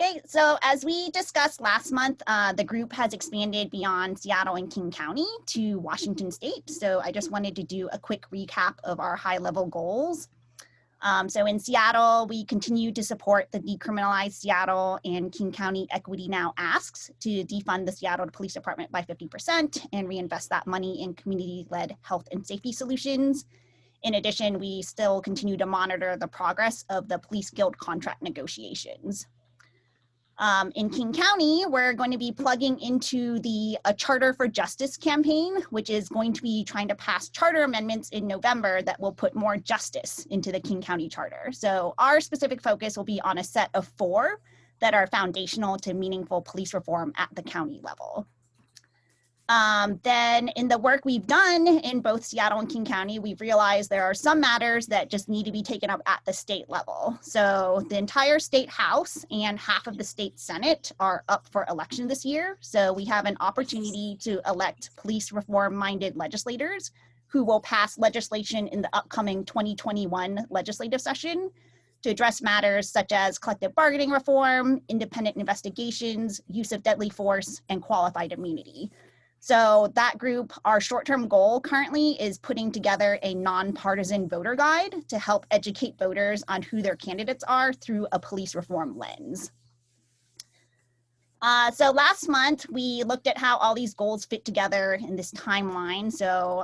Okay, so as we discussed last month, the group has expanded beyond Seattle and King County to Washington State. So I just wanted to do a quick recap of our high-level goals. So in Seattle, we continue to support the Decriminalize Seattle and King County Equity Now asks to defund the Seattle Police Department by 50% and reinvest that money in community-led health and safety solutions. In addition, we still continue to monitor the progress of the Police Guild contract negotiations. In King County, we're going to be plugging into the Charter for Justice campaign, which is going to be trying to pass charter amendments in November that will put more justice into the King County Charter. So our specific focus will be on a set of 4 that are foundational to meaningful police reform at the county level. Then in the work we've done in both Seattle and King County, we've realized there are some matters that just need to be taken up at the state level. So the entire state house and half of the state senate are up for election this year. So we have an opportunity to elect police reform-minded legislators who will pass legislation in the upcoming 2021 legislative session to address matters such as collective bargaining reform, independent investigations, use of deadly force, and qualified immunity. So that group, our short-term goal currently is putting together a nonpartisan voter guide to help educate voters on who their candidates are through a police reform lens. So last month, we looked at how all these goals fit together in this timeline. So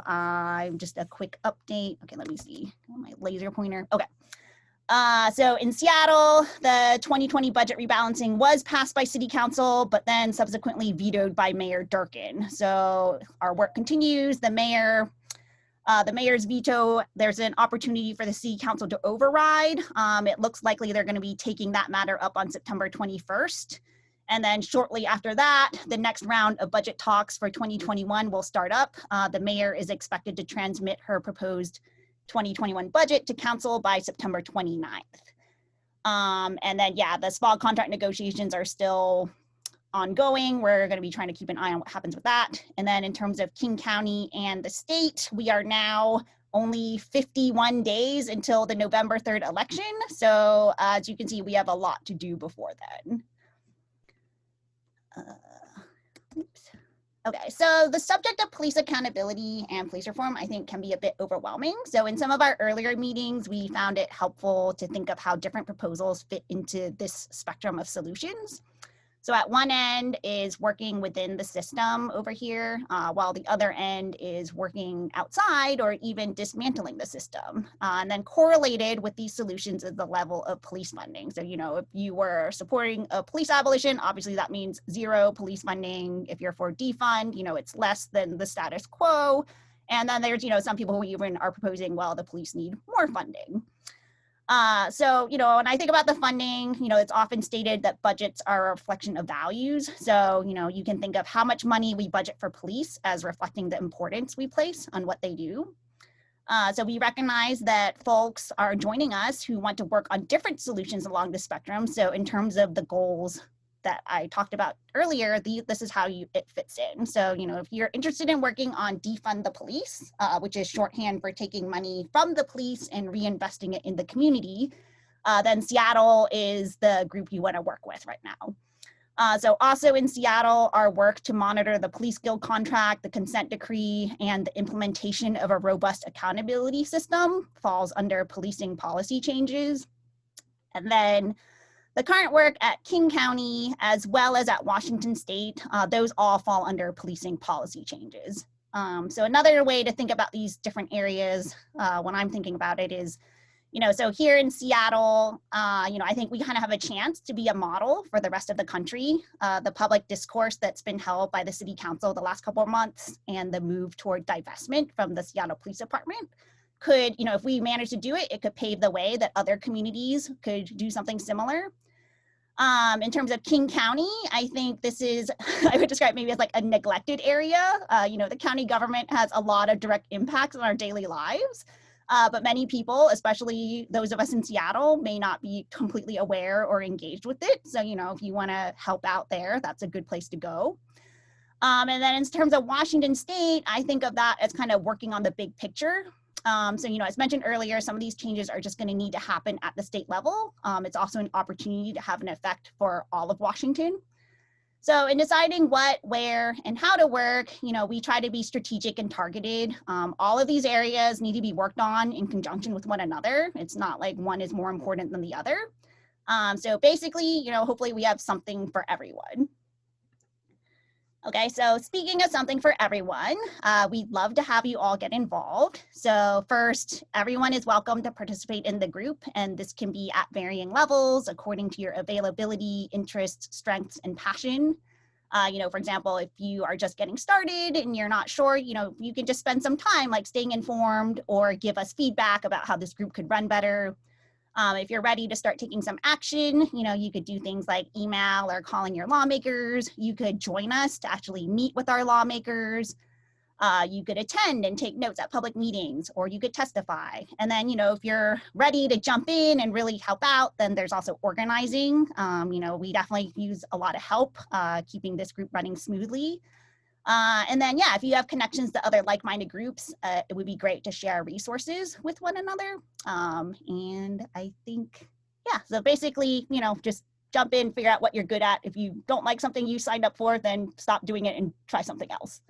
just a quick update. Okay, let me see my laser pointer. Okay. So in Seattle, the 2020 budget rebalancing was passed by City Council, but then subsequently vetoed by Mayor Durkin. So our work continues. The mayor's veto, there's an opportunity for the City Council to override. It looks likely they're going to be taking that matter up on September 21st. And then shortly after that, the next round of budget talks for 2021 will start up. The mayor is expected to transmit her proposed 2021 budget to council by September 29th. And then, yeah, the SPAW contract negotiations are still ongoing. We're going to be trying to keep an eye on what happens with that. And then in terms of King County and the state, we are now only 51 days until the November 3rd election. So as you can see, we have a lot to do before then. Oops. Okay, so the subject of police accountability and police reform, I think, can be a bit overwhelming. So in some of our earlier meetings, we found it helpful to think of how different proposals fit into this spectrum of solutions. So at one end is working within the system over here, while the other end is working outside or even dismantling the system. And then correlated with these solutions is the level of police funding. So, you know, if you were supporting a police abolition, obviously that means 0 police funding. If you're for defund, you know, it's less than the status quo. And then there's, you know, some people who even are proposing, well, the police need more funding. So, you know, when I think about the funding, you know, it's often stated that budgets are a reflection of values. So, you know, you can think of how much money we budget for police as reflecting the importance we place on what they do. So we recognize that folks are joining us who want to work on different solutions along the spectrum. So in terms of the goals that I talked about earlier, this is how it fits in. So, you know, if you're interested in working on defund the police, which is shorthand for taking money from the police and reinvesting it in the community, then Seattle is the group you want to work with right now. So also in Seattle, our work to monitor the Police Guild contract, the consent decree, and the implementation of a robust accountability system falls under policing policy changes. And then the current work at King County, as well as at Washington State, those all fall under policing policy changes. So another way to think about these different areas when I'm thinking about it is, you know, so here in Seattle, you know, I think we kind of have a chance to be a model for the rest of the country. The public discourse that's been held by the City Council the last couple of months and the move toward divestment from the Seattle Police Department could, you know, if we manage to do it, it could pave the way that other communities could do something similar. In terms of King County, I think this is, I would describe maybe as like a neglected area. You know, the county government has a lot of direct impacts on our daily lives, but many people, especially those of us in Seattle, may not be completely aware or engaged with it. So, you know, if you want to help out there, that's a good place to go. And then in terms of Washington State, I think of that as kind of working on the big picture So, as mentioned earlier, some of these changes are just going to need to happen at the state level. It's also an opportunity to have an effect for all of Washington. So in deciding what, where, and how to work, we try to be strategic and targeted. All of these areas need to be worked on in conjunction with one another. It's not like one is more important than the other. So basically, hopefully we have something for everyone. Okay, so speaking of something for everyone, we'd love to have you all get involved. So first, everyone is welcome to participate in the group, and this can be at varying levels according to your availability, interests, strengths, and passion. For example, if you are just getting started and you're not sure, you can just spend some time like staying informed or give us feedback about how this group could run better. If you're ready to start taking some action, you could do things like email or calling your lawmakers. You could join us to actually meet with our lawmakers. You could attend and take notes at public meetings, or you could testify. And then, if you're ready to jump in and really help out, then there's also organizing. We definitely use a lot of help keeping this group running smoothly. And then, if you have connections to other like-minded groups, it would be great to share resources with one another. And I think, so basically, just jump in, figure out what you're good at. If you don't like something you signed up for, then stop doing it and try something else.